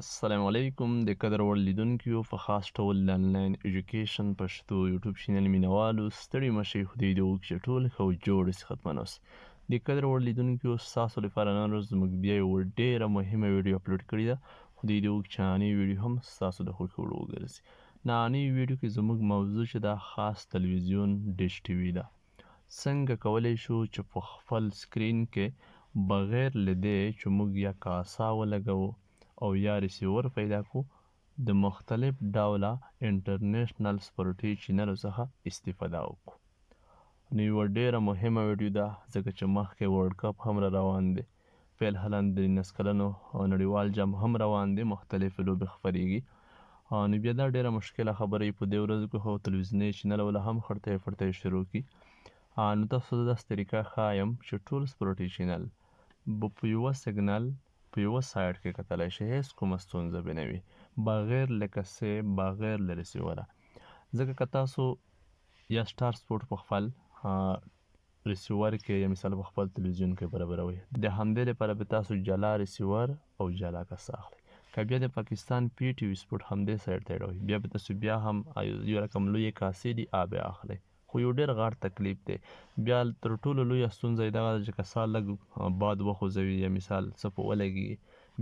السلام علیکم د قدر وړ لیدونکو په خاص ډول د انلاین ایجوکیشن پښتو یوټیوب چینل مینوالو ستړي مشئ خدای دې وکړي چې ټول ښه او جوړ اوسئ ختمن اوسئ د قدر وړ لیدونکو ستاسو لپاره نن ورځ زموږ بیا یوه ډېره مهمه ویډیو اپلوډ کړې ده خدای دې وکړي چې نننۍ ویډیو هم ستاسو د خوښې وړ وګرځي نننۍ ویډیو کې زموږ موضوع چې ده خاص تلویزیون ډیش ټي وي ده څنګه کولی شو چې په خپل سکرین کې بغیر له دې چې موږ یا کاسا ولګوو او یا ریسیور پیدا کو د مختلف ډوله انټرنیشنل سپورټي چینلو څخه استفاده وکړو نو یوه ډېره مهمه ویډیو ده ځکه چې مخکې ورلډ کپ هم را روان دی فعلا د 19 کلنو نړیوال جام هم روان دی مختلفې لوبې خپریږي نو بیا دا ډېره مشکله خبره وي په دې ورځو کې خو تلویزیوني چینل وله هم خړتۍ فرتۍ شروع کړي نو تاسو ته داسې طریقه ښایم چې ټول سپورټي چینل به په یوه سیګنل په یوه سایډ کې کتلی شئ هیڅ کومه ستونزه به نه وي بغیر له کسې بغیر له ریسیوره ځکه که تاسو یا سټار سپورټ په خپل ریسیور کې یا مثال په خپل تلویزیون کې برابروئ د همدې لپاره به تاسو جلا ریسیور او جلا کسه اخلئ که بیا د پاکستان پی ټي وي سپورټ همدې سایډ ته اړوئ بیا به تاسو بیا هم یو رقم لویې کاسې دي بیا اخلئ خو یو ډېر غټ تکلیف دی بیا تر ټولو لویه ستونزه یې دغه ده چې که سا لږ باد وخوځوي یا مثال څه په ولګي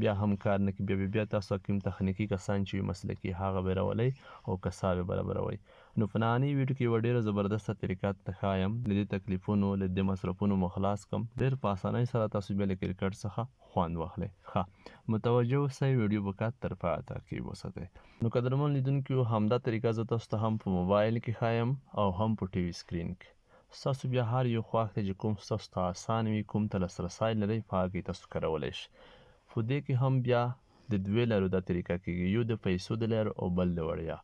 بیا هم کار نه کوي بیا تاسو کوم تخنیکي کسان چې وي مسلکي هغه به راولئ او کسا به برابروئ نو په نننۍ ویډیو کې یوه ډېره زبردسته طریقه ته ښایم له دې تکلیفونو له دې مصرفونو مو خلاص کړم ډېر په اسانۍ سره تاسو بیا له کرکټ څخه خوند واخلئ ښه متوجه اوسئ ویډیو به قط تر پایه تعقیب وساتئ نو قدرمن لیدونکو همدا طریقه زه تاسو ته هم په موبایل کې ښایم او هم په ټي وي سکرین کې ستاسو بیا هر یو خواښ دی چې کوم ستاسو ته اسان وي کوم ته لاسرسی لرئ په هغه کې تاسو کارولی شئ خو دې کې هم بیا د دوې لارو دا طریقه کېږي یو د پیسو د لارو او بل د وړیا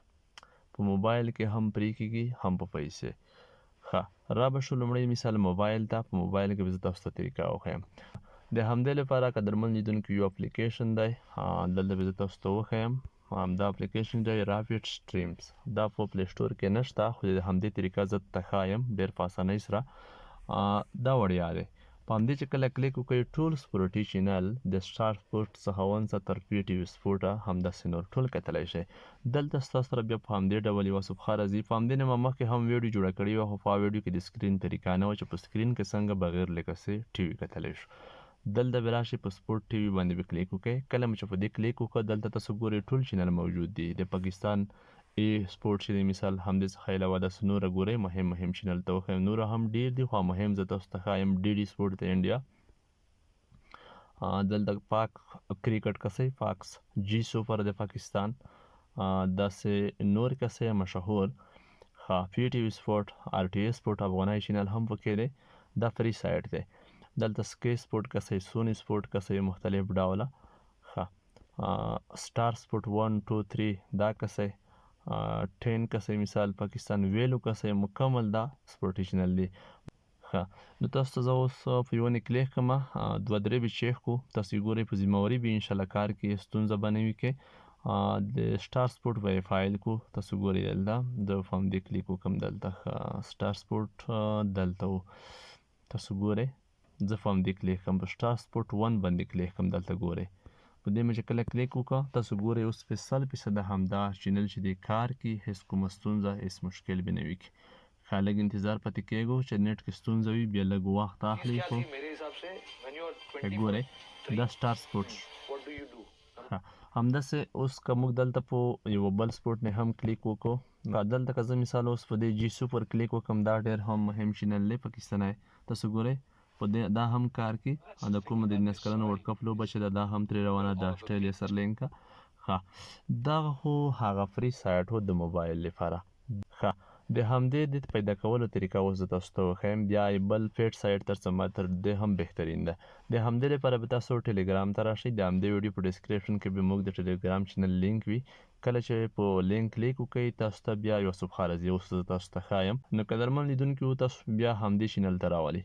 په موبایل کې هم پرې کېږي هم په پیسې ښه را به شو لومړی مثال موبایل ته په موبایل کې به زه تاسو ته طریقه وښیم د همدې لپاره قدرمن لیدونکو یو اپلیکیشن دی دلته به زه تاسو ته وښیم همدا اپلیکیشن دی راپیډ سټریمز دا په پلی سټور کې نشته خو د همدې طریقه زه ته ښایم ډېر په اسانۍ سره دا وړیا دی په همدې چې کله کلیک وکړئ ټول سپورټي چینل د سټار سپورټ څخه ونڅه تر پی ټي وي سپورټه همداسې نور ټول کتلی شئ دلته ستاسو سره بیا په همدې ډول یوه صفحه راځي په همدې نه ما مخکې هم ویډیو جوړه کړې وه خو په هغه ویډیو کې د سکرین طریقه نه وه چې په سکرین کې څنګه بغیر له کسې ټي وي کتلی شو دلته به راشئ په سپورټ ټي وي باندې به کلیک وکړئ کله مو چې په دې کلیک وکړه دلته تاسو ګورئ ټول چینل موجود دي د پاکستان ای سپورټ چې دی مثال همدې څخه علاوه داسې نوره ګورئ مهم چینل ته وښیم نوره هم ډېر دي خو مهم زه تاسو ته ښایم ډي ډي سپورټ د انډیا دلته پاک کرکټ کسئ فاکس جی سوپر د پاکستان داسې نور کسئ مشهور پی ټي وي سپورټ آر ټي ای سپورټ افغاني چینل هم پکې دی دا فری سایټ دی دلته سکی سپورټ کسئ سونی سپورټ کسئ مختلف ډوله سټار سپورټ 1 2 3 دا کسئ 10 کسئ مثال پاکستان ویلو کسئ مکمل دا سپورټي چینل دی نو تاسو ته زه اوس په یوه نه کلیک کړم دوه درې به چیک کړو تاسو یې ګورئ په ذمهوري به انشاءالله کار کې ستونزه به نه وي کې د سټار سپورټ به یې فایل کړو تاسو ګورئ دلته زه په همدې کلیک وکړم دلته سټار سپورټ دلته تاسو ګورئ زه په همدې کلیک کړم په سټار سپورټ 1 باندې کلیک کړم دلته ګورئ په دې مې چې کله کلیک وکړه تاسو ګورئ اوس په 100% همدا چینل چې دی کار کوي هېڅ کومه ستونزه هېڅ مشکل به نه وي کې ښه لږ انتظار پاتې کېږو چې نیټ کې ستونزه وي بیا لږ وخت اخلي خو ګورئ دا سټار سپورټ همداسې اوس که موږ دلته په یوه بل سپورټ نه هم کلیک وکړو دلته که زه مثال اوس په دې جي سوپر کلیک وکړم دا ډېر هم مهم چینل دی پاکستانی تاسو ګورئ په دې دا هم کار کوي د کومه د 19 کلنو ورلډ کپ لوبه چې ده دا هم ترې روانه د اسټرالیا سره لینکه دغه خو هغه فری سایټ و د موبایل لپاره د همدې د پیدا کولو طریقه اوس زه تاسو ته وښیم بیا یې بل پیډ سایټ تر څه تر دې هم بهترین ده د همدې لپاره به تاسو ټلیګرام ته راشئ د همدې ویډیو په ډسکریپشن کې به موږ د ټلیګرام چینل لینک وي کله چې په لینک کلیک وکړئ تاسو ته بیا یوه صفحه راځي اوس زه تاسو ته ښایم نو قدرمن لیدونکو تاسو بیا همدې چینل ته راولئ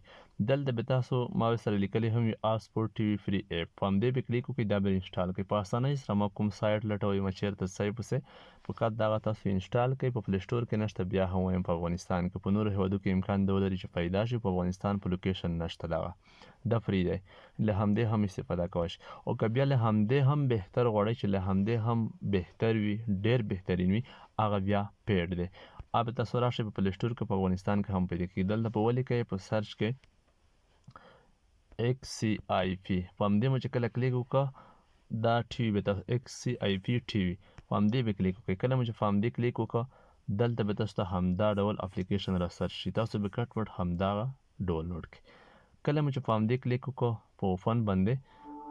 دلته به تاسو ما سره لیکلی هم وي آر سپورټ ټي وي فری ایپ په همدې به کلیک وکړئ دا به انسټال کړئ په اسانۍ سره ما کوم سایټ لټوئ ما چېرته ځئ پسې فقط دغه تاسو انسټال کړئ په پلی سټور کې نشته بیا هم وایم په افغانستان کې په نورو هیوادو کې امکان ده ولري چې پیدا شي په افغانستان په لوکیشن نشته دغه دا فری دی، له همدې هم استفاده کولی شي. او که بیا له همدې هم بهتر غواړئ چې له همدې هم بهتر وي، ډېر بهترین وي، هغه بیا پیډ دی. به تاسو راشئ په پلی سټور کې په افغانستان کې هم پیدا کېږي. دلته په ولیکئ په سرچ کې XCIP، په همدې مو چې کله کلیک وکړه دا ټي وي به تاسو XCIP ټي وي په همدې به کلیک وکړئ. کله مو چې په همدې کلیک وکړه دلته به تاسو ته همدا ډول اپلیکیشن را سرچ شي، تاسو به کټ وټ همدغه ډاونلوډ کړئ. کله مو چې په همدې کلیک وکړو په اوپن باندې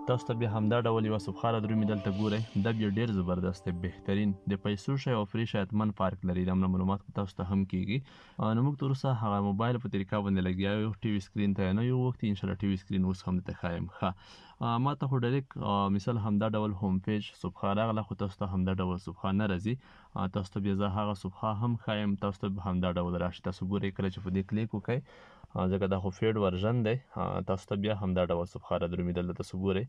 تاسو ته بیا همدا ډول یوه صفحه درومي، دلته ګورئ دا بیا ډېر زبردست دی، بهترین د پیسو شی او فری شی حتمن فرق لري. دا معلومات خو تاسو ته هم کېږي. نو موږ تر اوسه هغه موبایل په طریقه باندې لګیا یو، ټي وي سکرین ته نه یو وختي، انشاءالله ټي وي سکرین اوس هم درته ښایم. ښه ما ته خو ډایرکټ مثال همدا ډول هوم پیج صفحه راغله، خو تاسو ته همدا ډول صفحه نه راځي. تاسو ته بیا زه هغه صفحه هم ښایم، تاسو ته همدا ډول راشي. تاسو ګورئ کله چې په دې کلیک وکړئ ځکه دا خو فیډ ورژن دی، تاسو ته بیا همدا ډول صفحه را درومي. دلته تاسو ګورئ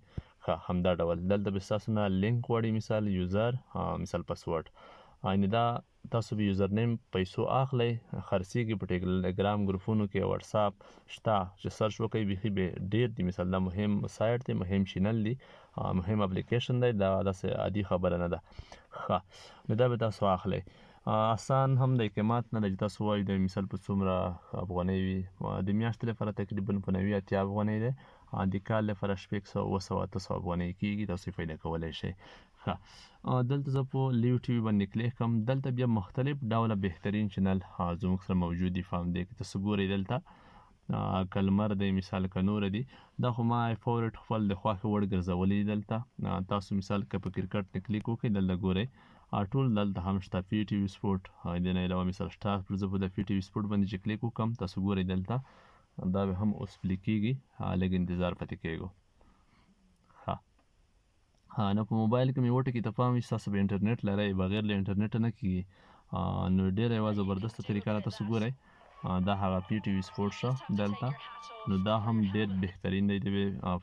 همدا ډول دلته به ستاسو نه لینک غواړي، مثال یوزر، مثال پاسورډ، یعنې دا تاسو به یوزر نیم پیسو اخلئ، خرڅېږي په ټیلیګرام ګروپونو کې، وټساپ شته چې سرچ وکړئ بیخي به ډېر دي. مثال دا مهم سایټ دی، مهم چینل دی، مهم اپلیکیشن دی، دا داسې عادي خبره نه ده. نو دا به تاسو اخلئ. آسان هم دی، قیمت نه ده چې تاسو وایو د مثال په څومره افغانۍ وي. د میاشتې لپاره تقریبا په 90 افغانۍ دی، د کال لپاره 600 700 افغانۍ کېږي، تاسو پیدا کولی شئ. دلته زه په لیو ټي وي باندې کلیک کوم، دلته بیا مختلف ډوله بهترین چینل زموږ سره موجود دي. په همدې کې تاسو ګورئ دلته که لمر دی، مثال که نور دی، دا خو ما فیورټ خپل د خوښې وړ ګرځولي دي. دلته تاسو مثال که په کرکټ نه کلیک وکړئ دلته ګورئ ټول دلته هم شته، پی ټي وي سپورټ، د نه علاوه مثال سټار سپورټ. زه په د پی ټي وي سپورټ باندې چې کلیک وکړم تاسو ګورئ دلته دا به هم اوس پلی کېږي، لږ انتظار پاتې کېږو. نو په موبایل کې مې وټکي ته پام وي چې تاسو به انټرنیټ لرئ، بغیر له انټرنیټه نه کېږي. نو ډېره یوه زبردسته طریقه ده. تاسو ګورئ دا هغه پی ټي وي سپورټ شه دلته، نو دا هم ډېر بهترین دی. د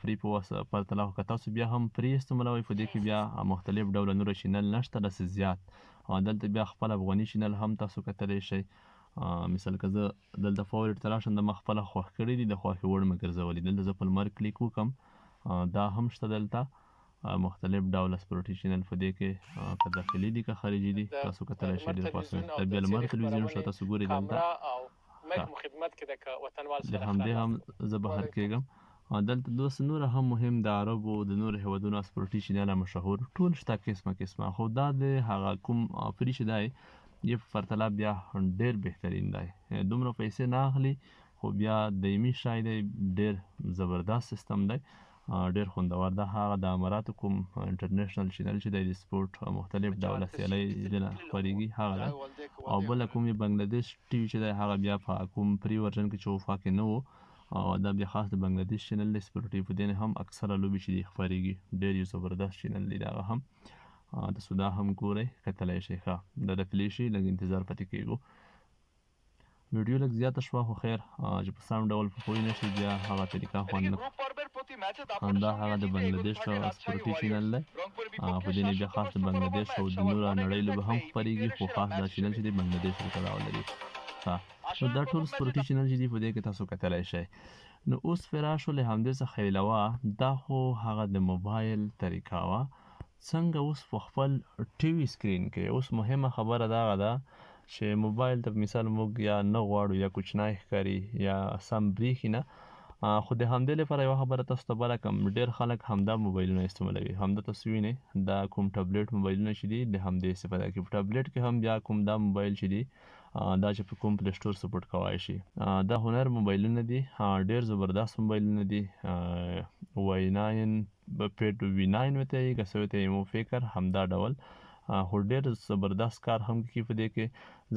فری په پرتله خو که تاسو بیا هم فری استعمالوئ، په دې کې بیا مختلف ډوله نور چینل نشته داسې زیات. دلته بیا خپل افغاني چینل هم تاسو کتلی شئ. مثال که زه دلته فورټ ته راشم، د ما خپله خوښ کړي دي، د خوښې وړ مې ګرځولي. دلته زه په لمر کلیک وکړم دا هم شته دلته مختلف ډوله سپورټي چینل په دې کې، که داخلي دي که خارجي دي، تاسو کتلی شئ ډېر په اسانۍ. د بیا لمر تلویزیون شته، تاسو ګورئ دلته د همدې هم زه بهر کېږم. دلته دوست نور هم مهم د عربو د نورو هیوادونو سپورټي چینل مشهور ټول شته قسمه، خو دا د هغه کوم فری چې دی یې په پرتله بیا ډېر بهترین دی. دومره پیسې نه اخلي، خو بیا دایمي شی دی، ډېر زبردست سیستم دی، ډېر خوندور ده. هغه د اماراتو کوم انټرنیشنل چینل چې دی د سپورټ مختلف ډوله سیالۍ دنه خپرېږي هغه دی. او بله کوم بنګلادیش ټي وي چې دی هغه بیا په کوم فری ورژن کې چې وفا کې نه و، دا بیا خاص د بنګلادیش چینل دی سپورټي، په دې نه هم اکثره لوبې چې دي خپرېږي. ډېر یو زبردست چینل دی د هغه هم، تاسو دا هم ګورئ کتلی شئ. دا د پلی شي، لږ انتظار پاتې کېږو. ویډیو لږ زیاته شوه، خو خیر چې په سم ډول په پوه نه شئ بیا هغه طریقه خوند نه کړو. دا هغه د بنګلادیش سپورټي چینل دی، په دې نه بیا خاص د بنګلادیش او د نورو نړۍ لوبې هم خپرېږي، خو خاص دا چینل چې دی بنګلادیش ته تړاو لري. نو دا ټول سپورټي چینل چې دي په دې کې تاسو کتلی شئ. نو اوس فرا شو له همدې څخه علاوه دا خو هغه د موبایل طریقه وه. څنګه اوس په خپل ټي وي سکرین کې اوس مهمه خبره دغه ده چې موبایل ته مثال موږ یا نه غواړو یا کوچنی ښکاري یا سم بریښي نه، خو د همدې لپاره یوه خبره تاسو ته بله کړم، ډېر خلک همدا موبایلونه استعمالوي. همدا تاسو وینئ دا کوم ټابلیټ موبایلونه چې دي د همدې استفاده کوي. په ټابلیټ کې هم بیا کوم دا موبایل چې دي دا چې په کوم پلی سټور سپورټ کولی شي، دا هنر موبایلونه دي، ډېر زبردست موبایلونه دي. Y9 پیډ V9 ورته یې که څه ورته یې مو فکر همدا ډول، خو ډېر زبردست کار هم کوي په دې کې.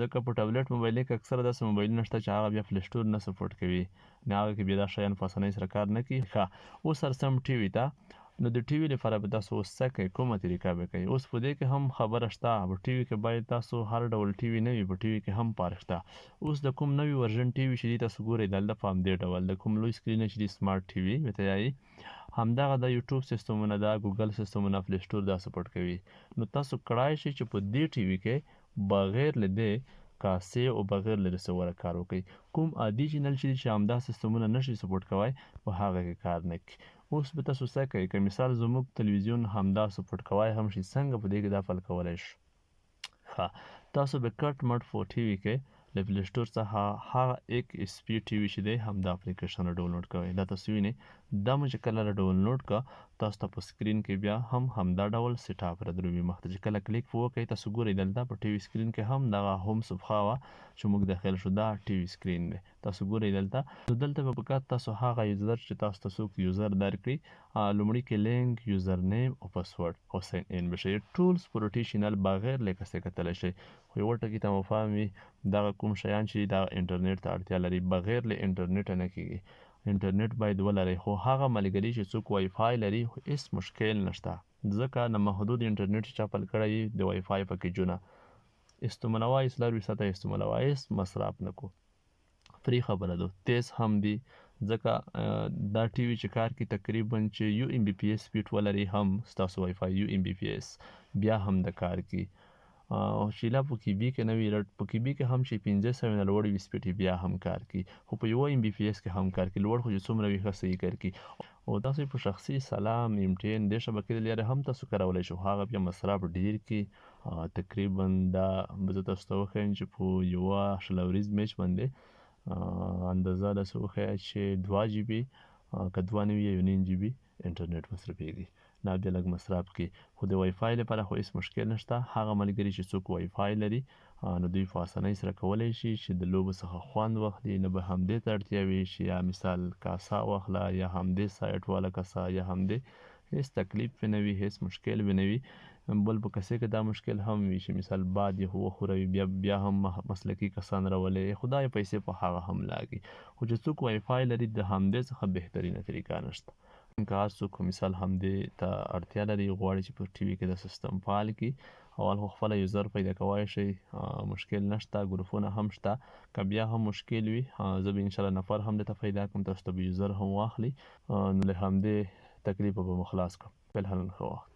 ځکه په ټابلیټ موبایل کې اکثره داسې موبایلونه شته چې هغه بیا پلی سټور نه سپورټ کوي، نو هغه کې بیا دا شیان په اسانۍ سره کار نه کوي. اوس هرڅم ټي وي ته، نو د ټي وي لپاره به تاسو اوس څه کوئ، کومه طریقه به کوئ. اوس په دې کې هم خبره شته، په ټي وي کې باید تاسو هر ډول ټي وي نه وي، په ټي وي کې هم فرق شته. اوس د کوم نوي ورژن ټي وي چې دي تاسو ګورئ دلته په همدې ډول د کوم لوی سکرین چې دي سمارټ ټي وي ورته یایي، همدغه د یوټیوب سیستمونه دا ګوګل سیستمونه پلی سټور دا سپورټ کوي. نو تاسو کړای شئ چې په دې ټي وي کې بغیر له دې کاسې او بغیر له ریسیوره کار وکړي. کوم عادي چینل چې همدا سیستمونه نشي سپورټ کوی په هغه کې کار نه کوي. اوس به تاسو څه کوئ که مثال زموږ تلویزیون همدا سپورټ کوی هم شي څنګه په دې کې دا فل کولی شو. تاسو به کټ مټ فور ټي وي کې له پلی سټور څخه هغه ایک اس پی ټي وي چې دی همدا اپلیکیشن را ډاونلوډ کوئ. دا تاسو وینئ دا مو چې کله را ډاونلوډ کړه تاسو ته په سکرین کې بیا هم همدا ډول سیټ اپ را درومي مخته چې کله کلیک وکړئ تاسو ګورئ دلته په ټي وي سکرین کې هم دغه هوم صفحه وه چې موږ داخل شو دا ټي وي سکرین دی تاسو ګورئ دلته. نو دلته به پکار تاسو هغه یوزر چې تاسو ته څوک یوزر درکړي لومړي کې لینک یوزر نیم او پاسورډ او ساین ان بشئ ټول سپورټیشنل بغیر له کسې کتلی شئ. خو یوه ټکي ته مو فهم وي دغه کوم شیان چې دغه انټرنیټ ته اړتیا لري بغیر له انټرنیټه نه کیږي. انټرنیټ باید ولرئ خو هغه ملګري چې څوک وای فای لري هیڅ مشکل نشته ځکه نه محدود انټرنیټ چې چا پل کړی د وای فای پکیجونه استعمالوه څلور ساعته استعمالوه هیڅ مصرف نه کو فری خبره ده تیز هم دی ځکه دا ټي وي چې کار کوي تقریبا چې یو ام بي پی اس سپیډ ولري هم ستاسو وای فای یو ام بي پی اس بیا هم د کار کوي. چې لا په کې بي کې نه وي په کې بي کې هم چې 500 نه لوړ وي سپیډ بیا هم کار کوي خو په یو ام بي پی اس کې هم کار کوي لوړ خو چې څومره وي ښه صحیح کار کوي. او تاسو په شخصي سلام MTN دې شبکې د لارې هم تاسو کارولی شو هغه بیا مصرف ډیر کې تقریبا دا زه تاسو ته وښیم چې په یوه شل ورځ میچ باندې اندازه داسې وښیه چې 2 جی بي که 2 نه وي یا 1.5 جی بي انټرنیټ مصرفېږي دا بیا لږ مصرف کوي خو د وای فای لپاره خو هیڅ مشکل نشته. هغه ملګري چې څوک وای فای لري نو دوی په اسانۍ سره کولی شي چې د لوبو څخه خوند واخلي نه به همدې ته اړتیا وي چې یا مثال کاسه واخله یا همدې سایټ والا کاسه یا همدې هیڅ تکلیف به نه وي هیڅ مشکل به نه وي. بل په کسې کې دا مشکل هم وي چې مثال باد یې وښوروي بیا هم مسلکي کسان راولي خدای پیسې په هغه هم لاګي خو چې څوک وای فای لري د همدې څخه بهترینه طریقه نشته. که هر څوک مثال همدې ته اړتیا لري غواړي چې په ټي وي کې د سیستم فعال کړي اول خو خپله یوزر پیدا کولی شئ مشکل نشته ګروپونه هم شته که بیا هم مشکل وي زه به انشاءالله نفر هم درته پیدا کړم تاسو ته به یوزر هم واخلي نو له همدې تکلیفه به مو خلاص کړم. فلحال ښه وخت.